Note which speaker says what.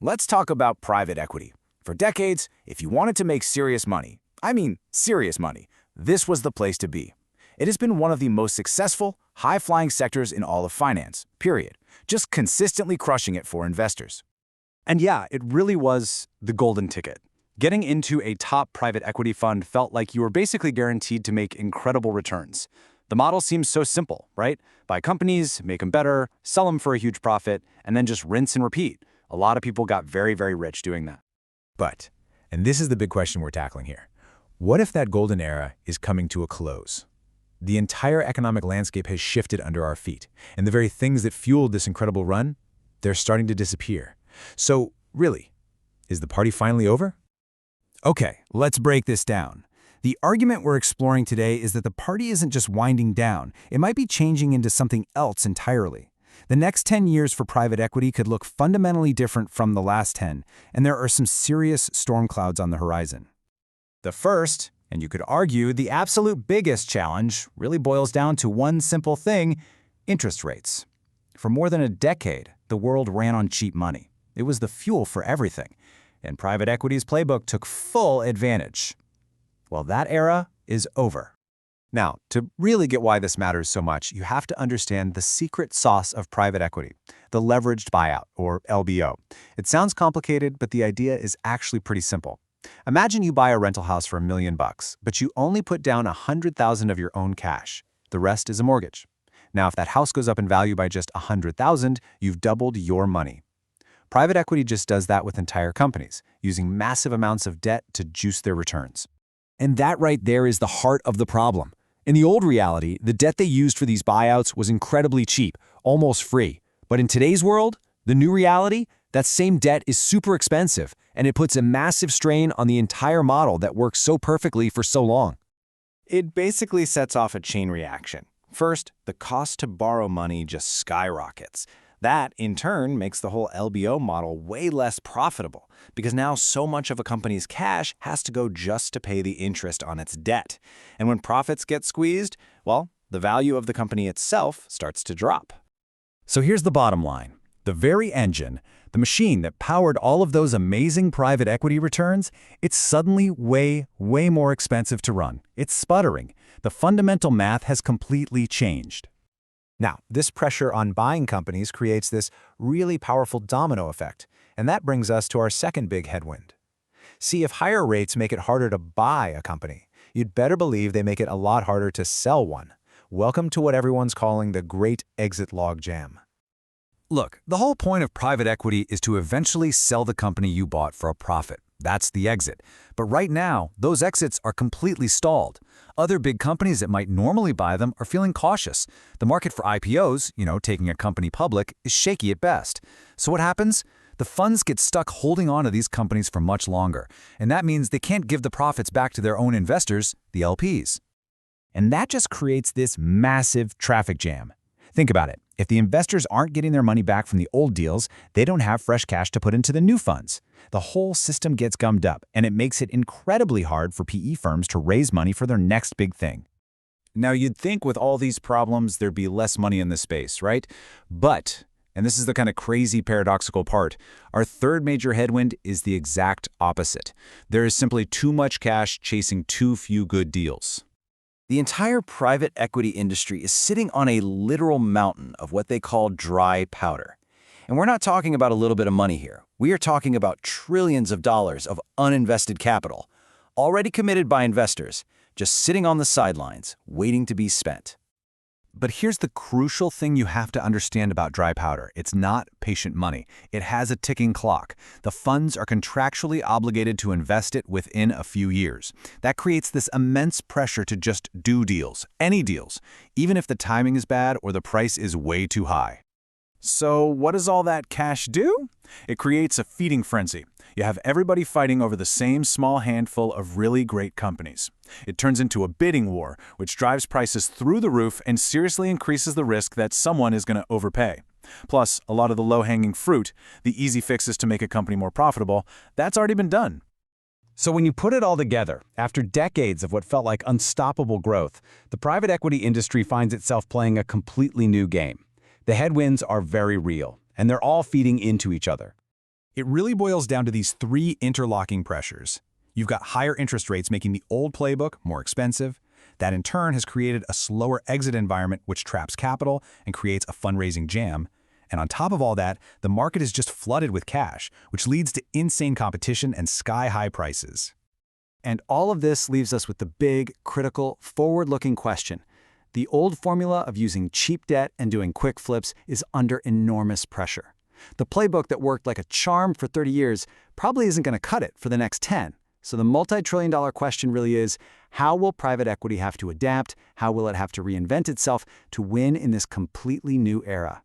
Speaker 1: Let's talk about private equity. For decades, if you wanted to make serious money, I mean serious money, this was the place to be. It has been one of the most successful, high-flying sectors in all of finance, period. Just consistently crushing it for investors.
Speaker 2: And yeah, it really was the golden ticket. Getting into a top private equity fund felt like you were basically guaranteed to make incredible returns. The model seems so simple, right? Buy companies, make them better, sell them for a huge profit, and then just rinse and repeat. A lot of people got very, very rich doing that.
Speaker 3: But, and this is the big question we're tackling here, what if that golden era is coming to a close? The entire economic landscape has shifted under our feet, and the very things that fueled this incredible run, they're starting to disappear. So, really, is the party finally over? Okay, let's break this down. The argument we're exploring today is that the party isn't just winding down, it might be changing into something else entirely. The next 10 years for private equity could look fundamentally different from the last 10, and there are some serious storm clouds on the horizon.
Speaker 1: The first, and you could argue the absolute biggest challenge, really boils down to one simple thing: interest rates. For more than a decade, the world ran on cheap money. It was the fuel for everything, and private equity's playbook took full advantage. Well, that era is over.
Speaker 2: Now, to really get why this matters so much, you have to understand the secret sauce of private equity, the leveraged buyout, or LBO. It sounds complicated, but the idea is actually pretty simple. Imagine you buy a rental house for $1 million, but you only put down $100,000 of your own cash. The rest is a mortgage. Now, if that house goes up in value by just $100,000, you've doubled your money. Private equity just does that with entire companies, using massive amounts of debt to juice their returns.
Speaker 4: And that right there is the heart of the problem. In the old reality, the debt they used for these buyouts was incredibly cheap, almost free. But in today's world, the new reality, that same debt is super expensive, and it puts a massive strain on the entire model that worked so perfectly for so long.
Speaker 2: It basically sets off a chain reaction. First, the cost to borrow money just skyrockets. That, in turn, makes the whole LBO model way less profitable, because now so much of a company's cash has to go just to pay the interest on its debt. And when profits get squeezed, well, the value of the company itself starts to drop.
Speaker 3: So here's the bottom line. The very engine, the machine that powered all of those amazing private equity returns, it's suddenly way more expensive to run. It's sputtering. The fundamental math has completely changed.
Speaker 5: Now, this pressure on buying companies creates this really powerful domino effect, and that brings us to our second big headwind. See, if higher rates make it harder to buy a company, you'd better believe they make it a lot harder to sell one. Welcome to what everyone's calling the great exit logjam.
Speaker 3: Look, the whole point of private equity is to eventually sell the company you bought for a profit. That's the exit. But right now, those exits are completely stalled. Other big companies that might normally buy them are feeling cautious. The market for IPOs, taking a company public, is shaky at best. So what happens? The funds get stuck holding on to these companies for much longer, and that means they can't give the profits back to their own investors, the LPs. And that just creates this massive traffic jam. Think about it. If the investors aren't getting their money back from the old deals, they don't have fresh cash to put into the new funds. The whole system gets gummed up, and it makes it incredibly hard for PE firms to raise money for their next big thing.
Speaker 1: Now, you'd think with all these problems, there'd be less money in the space, right? But, and this is the kind of crazy paradoxical part, our third major headwind is the exact opposite. There is simply too much cash chasing too few good deals.
Speaker 4: The entire private equity industry is sitting on a literal mountain of what they call dry powder. And we're not talking about a little bit of money here. We are talking about trillions of dollars of uninvested capital, already committed by investors, just sitting on the sidelines, waiting to be spent.
Speaker 3: But here's the crucial thing you have to understand about dry powder. It's not patient money. It has a ticking clock. The funds are contractually obligated to invest it within a few years. That creates this immense pressure to just do deals, any deals, even if the timing is bad or the price is way too high.
Speaker 1: So what does all that cash do? It creates a feeding frenzy. You have everybody fighting over the same small handful of really great companies. It turns into a bidding war, which drives prices through the roof and seriously increases the risk that someone is going to overpay. Plus, a lot of the low-hanging fruit, the easy fixes to make a company more profitable, that's already been done.
Speaker 4: So when you put it all together, after decades of what felt like unstoppable growth, the private equity industry finds itself playing a completely new game. The headwinds are very real, and they're all feeding into each other.
Speaker 1: It really boils down to these three interlocking pressures. You've got higher interest rates making the old playbook more expensive. That in turn has created a slower exit environment which traps capital and creates a fundraising jam. And on top of all that, the market is just flooded with cash, which leads to insane competition and sky-high prices.
Speaker 2: And all of this leaves us with the big, critical, forward-looking question. The old formula of using cheap debt and doing quick flips is under enormous pressure. The playbook that worked like a charm for 30 years probably isn't going to cut it for the next 10. So the multi-trillion-dollar question really is, how will private equity have to adapt? How will it have to reinvent itself to win in this completely new era?